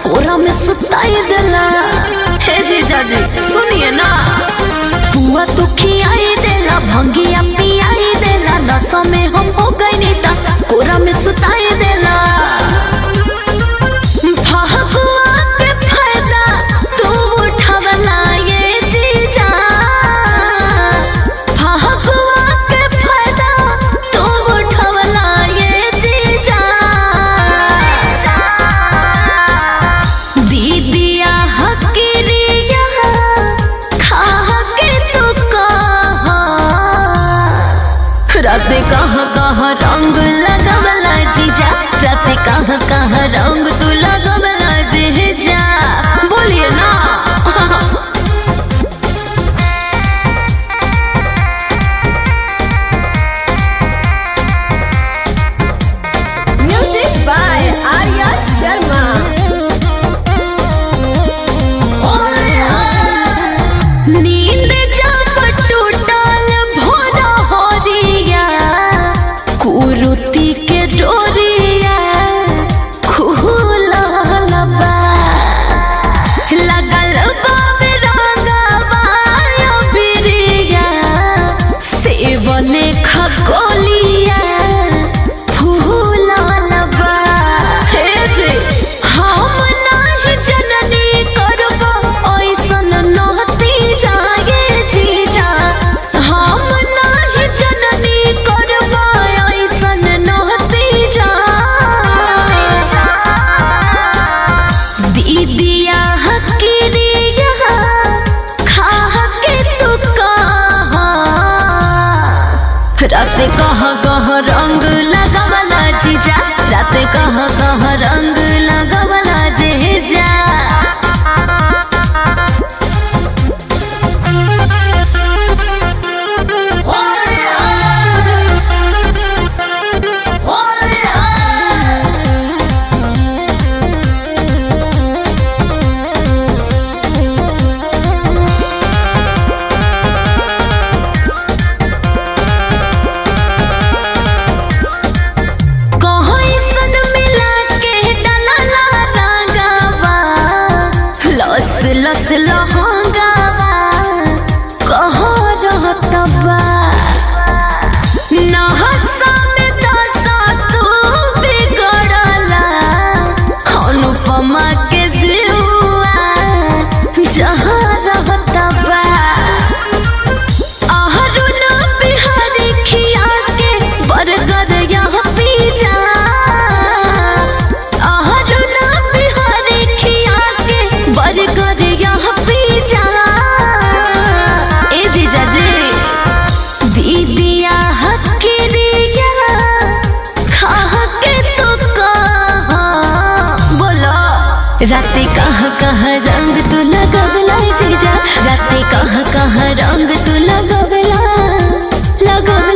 कोरा में सुताई देला। हे जीजा जी सुनिए ना, बुआ तो खियाई देला, भंगिया पियाई देला, नशा में हम हो गई नीता, कोरा में सुताई देला। भगवा के फायदा तू उठावला ये जीजा, भगवा के फायदा तू उठावला ये जीजा। दीदिया हकीरिया खा के तू कहा, राते कहाँ कहाँ रंग लगवला जीजा, राते कहाँ कहाँ रंग तू लगवला जीजा, बोलिए ना। Music by Arya Sharma. नींद जब टूटल भोर होरिया, कुरुती के डोरिया खुलल बा, लगल बाबे रंगवा बिरिया, सेवने खगोलिया फूलल बा। हे जे हम नाही जननी करबो ऐसन नहती जाए जीजा, हम नाही जननी करबो ऐसन नहती जा। दीदिया हकीरिया खा के तू कहा, राते कहाँ कहाँ रंग लगवला जीजा, राते कहाँ कहाँ रंग लगवला जीजा। कहीं मिला के डलला रंगवा, लस लस लहंगावा कहाँ रहतबा, नहसा में दशा तू बिगड़ला, अनुपमा के जुआ जहाँ रहतबा। अरुण बिहारी खिया के बर्गर यहाँ पिज्जा, अरुण बिहारी खिया के बर्गर यहाँ पिज्जा। ए जीजा जी दीदिया हकीरिया खा के तू कहा, बोलो राते कहाँ कहाँ रंग तू लगवला जीजा, राते कहाँ कहाँ रंग तू लगवला लगवला।